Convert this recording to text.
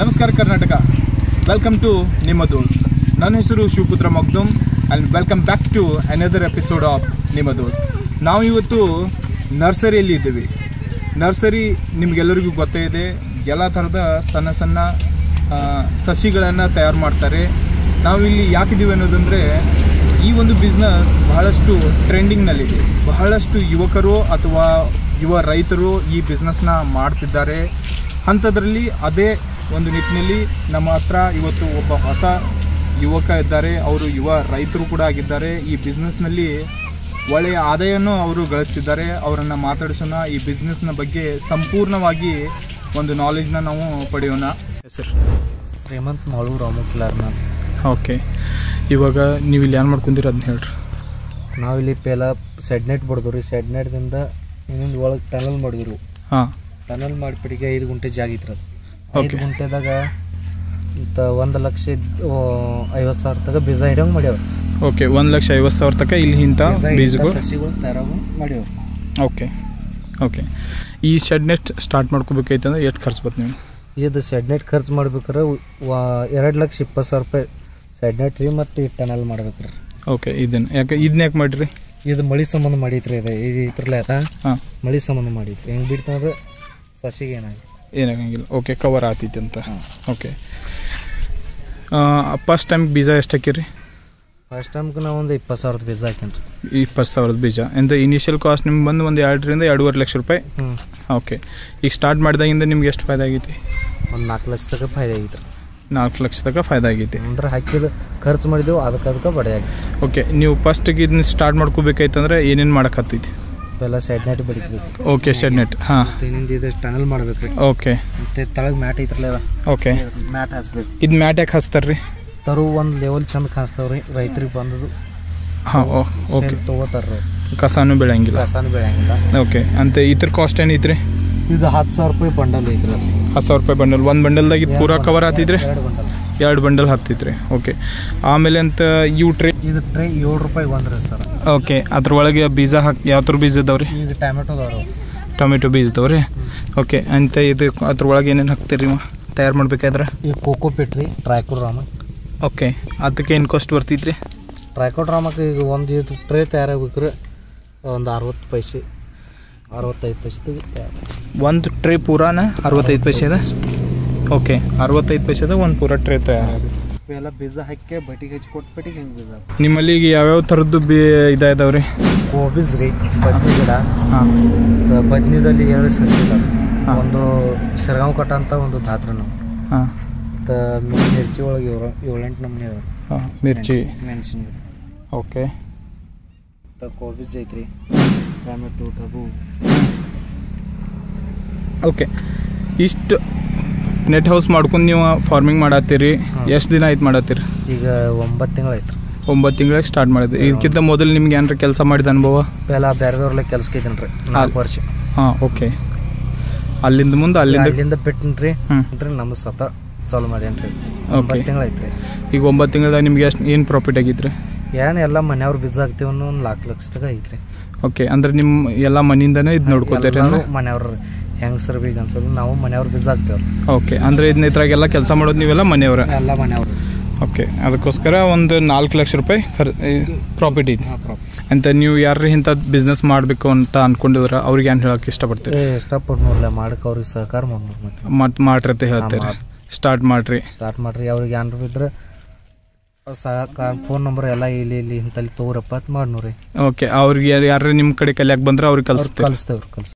ನಮಸ್ಕಾರ Karnataka. Welcome to ನಿಮ್ಮ ದೋಸ್ತ್. ನನ್ನ ಹೆಸರು Shivaputra Magdum and welcome back to another episode of ನಿಮ್ಮ ದೋಸ್ತ್. ನಾವು ಇವತ್ತು ನರ್ಸರಿಯಲ್ಲಿ ಇದ್ದೀವಿ. ನರ್ಸರಿ ನಿಮಗೆಲ್ಲರಿಗೂ ಗೊತ್ತೇ ಇದೆ, ಎಲ್ಲ ಥರದ ಸಣ್ಣ ಸಣ್ಣ ಸಸಿಗಳನ್ನು ತಯಾರು ಮಾಡ್ತಾರೆ. ನಾವಿಲ್ಲಿ ಯಾಕಿದ್ದೀವಿ ಅನ್ನೋದಂದರೆ, ಈ ಒಂದು ಬಿಸ್ನೆಸ್ ಬಹಳಷ್ಟು ಟ್ರೆಂಡಿಂಗ್ನಲ್ಲಿದೆ. ಬಹಳಷ್ಟು ಯುವಕರು ಅಥವಾ ಯುವ ರೈತರು ಈ ಬಿಸ್ನೆಸ್ನ ಮಾಡ್ತಿದ್ದಾರೆ. ಅಂಥದ್ರಲ್ಲಿ ಅದೇ ಒಂದು ನಿಟ್ಟಿನಲ್ಲಿ ನಮ್ಮ ಹತ್ರ ಇವತ್ತು ಒಬ್ಬ ಹೊಸ ಯುವಕ ಇದ್ದಾರೆ. ಅವರು ಯುವ ರೈತರು ಕೂಡ ಆಗಿದ್ದಾರೆ. ಈ ಬಿಸ್ನೆಸ್ನಲ್ಲಿ ಒಳ್ಳೆಯ ಆದಾಯನೂ ಅವರು ಗಳಿಸ್ತಿದ್ದಾರೆ. ಅವರನ್ನು ಮಾತಾಡಿಸೋಣ. ಈ ಬಿಸ್ನೆಸ್ನ ಬಗ್ಗೆ ಸಂಪೂರ್ಣವಾಗಿ ಒಂದು ನಾಲೆಜ್ನ ನಾವು ಪಡೆಯೋಣ. ಹೆಸರು ಶ್ರೀಮಂತ್ ಮಾಳು ರಾಮುಕಿಲಾರ್ನ. ಓಕೆ, ಇವಾಗ ನೀವು ಇಲ್ಲಿ ಏನು ಮಾಡ್ಕೊಂತೀರಿ ಅದನ್ನ ಹೇಳ್ರಿ. ನಾವಿಲ್ಲಿ ಪೇಲ ಸೆಡ್ ನೆಟ್ ಬಡ್ದು ರೀ. ಸೆಡ್ ನೆಟ್ದಿಂದ ಇನ್ನೊಂದು ಒಳಗೆ ಟನಲ್ ಮಾಡಿದ್ರು. ಹಾಂ, ಟನಲ್ ಮಾಡಿಬಿಟ್ಟಿಗೆ 5 ಗುಂಟೆ ಜಾಗ ಇತ್ತು. 5 ಗುಂಟೆದಾಗ 1,50,000 ತನಕ ಬೀಜ ಹಿಡಿಯಂಗೆ ಮಾಡ್ಯಾವ. ಓಕೆ, 1,50,000 ತನಕ ಇಲ್ಲಿ ಇಂಥ ಬೀಜಗಳು ಸಸಿಗಳು ತಯಾರಾಗ ಮಾಡ್ಯಾವ. Okay okay. ಈ ಶೆಡ್ ನೆಟ್ ಸ್ಟಾರ್ಟ್ ಮಾಡ್ಕೋಬೇಕೈತೆ ಅಂದ್ರೆ ಎಷ್ಟು ಖರ್ಚು ಬರ್ತದೆ ನೀವು? ಇದು ಸೆಡ್ ನೆಟ್ ಖರ್ಚು ಮಾಡ್ಬೇಕಾರೆ 2,20,000 ರೂಪಾಯಿ ಸೆಡ್ ನೆಟ್ ರೀ. ಮತ್ತು ಈ ಟನಲ್ ಮಾಡ್ಬೇಕ್ರಿ. ಓಕೆ, ಇದನ್ನ ಯಾಕೆ ಮಾಡಿರಿ? ಇದು ಮಳೆ ಸಂಬಂಧ ಮಾಡೈತ್ರಿ. ಇದು ಇತ್ರಲ್ಲ ಹಾಂ, ಮಳೆ ಸಂಬಂಧ ಮಾಡೈತ್ರಿ. ಹೆಂಗೆ ಬಿಡ್ತಂದ್ರೆ ಸಸಿಗೆ ಏನಾಗಂಗಿಲ್ಲ. ಓಕೆ, ಕವರ್ ಆಗ್ತೈತಿ ಅಂತ. ಓಕೆ, ಫಸ್ಟ್ ಟೈಮ್ ಬೀಜ ಎಷ್ಟು ಹಾಕಿರಿ? ಫಸ್ಟ್ ಟೈಮ್ಗೆ ನಾವು ಒಂದು 20,000 ಬೀಜ ಹಾಕೇನ್ರಿ. 20,000 ಬೀಜ ಎಂದು ಇನಿಷಿಯಲ್ ಕಾಸ್ಟ್ ನಿಮ್ಗೆ ಬಂದು ಒಂದು 2 ರಿಂದ 2.5 ಲಕ್ಷ ರೂಪಾಯಿ. ಓಕೆ, ಈಗ ಸ್ಟಾರ್ಟ್ ಮಾಡಿದಾಗಿಂದ ನಿಮ್ಗೆ ಎಷ್ಟು ಫಾಯ್ದೆ ಆಗೈತಿ? ಒಂದು 4 ಲಕ್ಷ ತನಕ ಫಾಯ್ದೆ ಆಗೈತೆ. 4 ಲಕ್ಷ ತನಕ ಫಾಯ್ದೆ ಆಗೈತಿ ಅಂದ್ರೆ ಹಾಕಿದ ಖರ್ಚು ಮಾಡಿದೆವು, ಅದಕ್ಕೆ ಬಡೆ ಆಗಿ. ಓಕೆ, ನೀವು ಫಸ್ಟಿಗೆ ಇದನ್ನ ಸ್ಟಾರ್ಟ್ ಮಾಡ್ಕೋಬೇಕಾಯ್ತಂದ್ರೆ ಏನೇನು ಮಾಡೋಕ್ಕತ್ತೈತಿ? ಎಲ್ಲ ಸೆಡ್ ನೆಟ್ ಬಡಿಬೇಕು. Okay, shed net. ಹಾಂ, ಇನ್ನಿಂದ ಇದು ಟನಲ್ ಮಾಡ್ಬೇಕು ರೀ. ಓಕೆ, ಮತ್ತು ತಳಗೆ ಮ್ಯಾಟ್ ಐತ್ರಲ್ಲ. ಓಕೆ, ಮ್ಯಾಟ್ ಹಾಸ್ಬೇಕು. ಇದು ಮ್ಯಾಟ್ ಯಾಕೆ ಹಾಸ್ತಾರೆ ರೀ? ತರು ಒಂದು ಲೆವೆಲ್ ಚಂದ ಕಾಣಿಸ್ತಾವ್ರಿ. ರೈತರಿಗೆ ಬಂದದು ಹಾಂ, ಓಕೆ, ತೊಗೋತಾರ್ರಿ. ಕಸಾನು ಬೆಳೆಯಂಗಿಲ್ಲ. ಕಸಾನು ಬೆಳೆಯಂಗಿಲ್ಲ. ಓಕೆ, ಅಂತ ಇದ್ರ ಕಾಸ್ಟ್ ಏನೈತ್ರಿ? ಇದು 10,000 ರೂಪಾಯಿ ಬಂಡಲ್ ಐತ್ರಿ. 10,000 ರೂಪಾಯಿ ಬಂಡಲ್. ಒಂದು ಬಂಡಲ್ದಾಗ ಇದು ಪೂರಾ ಕವರ್ ಆಗ್ತಿದ್ರಿ? 2 ಬಂಡಲ್ ಹತ್ತಿತ್ರಿ. ಓಕೆ, ಆಮೇಲೆ ಅಂತ ಇವು ಟ್ರೇ, ಇದು ಟ್ರೇ 7 ರೂಪಾಯಿ ಒಂದ್ರಿ ಸರ್. ಓಕೆ, ಅದ್ರೊಳಗೆ ಬೀಜ ಹಾಕಿ ಯಾವ ಥರ ಬೀಜ ಇದಾವ್ರಿ? ಈಗ ಟೊಮೆಟೊ ಬೀಜ ಇದಾವ್ರಿ. ಓಕೆ, ಅಂತ ಇದು ಅದ್ರೊಳಗೆ ಏನೇನು ಹಾಕ್ತೀರಿ ನೀವು ತಯಾರು ಮಾಡ್ಬೇಕಾದ್ರೆ? ಈಗ ಕೋಕೋ ಪಿಟ್ ರೀ, ಟ್ರೈಕೋಡ್ರಾಮ. ಓಕೆ, ಅದಕ್ಕೆ ಏನು ಕಾಸ್ಟ್ ಬರ್ತೈತ್ರಿ? ಟ್ರೈಕೋಡ್ರಾಮಕ್ಕೆ ಈಗ ಒಂದು ಇದು ಟ್ರೇ ತಯಾರಾಗ್ಬೇಕ್ರಿ. ಒಂದು 60 ಪೈಸೆ 65 ಪೈಸೆ ಒಂದು ಟ್ರೇ ಪೂರಾನ 65 ಪೈಸೆ ಅದ. ಓಕೆ, 65 ಪೈಸೆದಾಗ ಒಂದು ಪೂರ ಟ್ರೇ ತಯಾರಾಗ. ಎಲ್ಲ ಬೀಜ ಹಾಕಿ ಬಟ್ಟಿಗೆ ಹಚ್ಚಿ ಕೊಟ್ಬಿಟ್ಟಿಗೆ ಹೆಂಗೆ ಬೀಜ. ನಿಮ್ಮಲ್ಲಿ ಈಗ ಯಾವ್ಯಾವ ಥರದ್ದು ಇದಾವೆ ರೀ? ಕೋಬೀಸ್ ರೀ, ಬದ್ನಿ ಗಿಡ. ಹಾಂ, ಬದ್ನಿದಲ್ಲಿ 2 ಸಸಿ ಇದಾವೆ. ಒಂದು ಶರ್ಗಾವ್ ಕಟ್ಟ ಅಂತ ಒಂದು ಧಾತ್ರ ನಾವು. ಹಾಂ, ಮತ್ತು ಮಿರ್ಚಿ ಒಳಗೆ 7-8 ನಮೂನೆ ಅದಾವೆ. ಹಾಂ, ಮಿರ್ಚಿ, ಮೆಣಸಿನ. ಓಕೆ, ಮತ್ತು ಕೋಬೀಸ್ ಐತ್ರಿ, ಟೊಮೆಟೊ, ಟಬು. ಓಕೆ, ಇಷ್ಟು ನೆಟ್ ಹೌಸ್ ಮಾಡ್ಕೊಂಡು ನೀವು ಫಾರ್ಮಿಂಗ್ ಮಾಡತ್ತೀರಿ. ಎಷ್ಟು ದಿನ ಆಯ್ತು ಮಾಡತ್ತೀರಿ? ಈಗ 9 ತಿಂಗಳು ಆಯ್ತು. 9 ತಿಂಗಳಿಗೆ ಸ್ಟಾರ್ಟ್ ಮಾಡಿದ್ರಿ. ಇದಕ್ಕಿಂತ ಮೊದಲು ನಿಮ್ಗೆ ಏನಾರ ಕೆಲಸ ಮಾಡಿದ ಅನುಭವ? ಎಲ್ಲ ಬೇರೆದವ್ರಲ್ಲೇ ಕೆಲ್ಸಕ್ಕೆ ಇದ್ದೀನಿ ರೀ, 4 ವರ್ಷ. ಹಾಂ, ಓಕೆ, ಅಲ್ಲಿಂದ ಬಿಟ್ಟಿನ್ರಿ. ನಮ್ಮ ಸ್ವತಃ ಚಾಲು ಮಾಡೇನ್ರಿ. 9 ತಿಂಗಳು ಐತ್ರಿ. ಈಗ 9 ತಿಂಗಳದಾಗ ನಿಮ್ಗೆ ಏನು ಪ್ರಾಫಿಟ್ ಆಗಿತ್ತು ರೀ? ಎಲ್ಲ ಮನೆಯವ್ರು ಬೀಜ ಹಾಕ್ತೀವಿ ಒಂದು 4 ಲಕ್ಷ ತನಕ ಐತ್ರಿ. ಓಕೆ, ಅಂದ್ರೆ ನಿಮ್ಮ ಎಲ್ಲ ಮನೆಯಿಂದನೇ ಇದು ನೋಡ್ಕೋತೀರಿ? ಮನೆಯವ್ರು ಹೆಂಗಸರು ಬೀಗ ಅನ್ಸೋದು, ನಾವು ಮನೆಯವ್ರು ಬೀಜ ಹಾಕ್ತೇವ್ರಿ. ಓಕೆ, ಅಂದ್ರೆ ಇದನ್ನ ಇದ್ರಾಗೆಲ್ಲ ಕೆಲಸ ಮಾಡೋದು ನೀವೆಲ್ಲ ಮನೆಯವ್ರ? ಎಲ್ಲ ಮನೆಯವ್ರು. ಓಕೆ, ಅದಕ್ಕೋಸ್ಕರ ಒಂದು 4 ಲಕ್ಷ ರೂಪಾಯಿ ಪ್ರಾಫಿಟ್ ಐತಿ ಅಂತ. ನೀವು ಯಾರು ಇಂಥದ್ದು ಬಿಸ್ನೆಸ್ ಮಾಡಬೇಕು ಅಂತ ಅನ್ಕೊಂಡಿದ್ರ ಅವ್ರಿಗೆ ಏನು ಹೇಳಕ್ಕೆ ಇಷ್ಟಪಡ್ತೀರಿ? ಇಷ್ಟಪಟ್ಟು ಮಾಡಕ್ಕೆ ಅವ್ರಿಗೆ ಸಹಕಾರ ಮಾಡ್ರಿ ಅಂತ ಹೇಳ್ತೀರಿ. ಸ್ಟಾರ್ಟ್ ಮಾಡ್ರಿ ಅವ್ರಿಗೆ ಏನಾರು ಇದ್ರೆ ಫೋನ್ ನಂಬರ್ ಎಲ್ಲ ಇಲ್ಲಿ ಇಂತಲ್ಲಿ ತಗೋರಪ್ಪ ಅಂತ ಮಾಡ್ನೋರಿ. ಓಕೆ, ಅವ್ರಿಗೆ ಯಾರು ನಿಮ್ಮ ಕಡೆ ಕಲಿಯಾಕೆ ಬಂದ್ರೆ ಅವ್ರಿಗೆ ಕಲಿಸ್ತೇವ್ರಿ.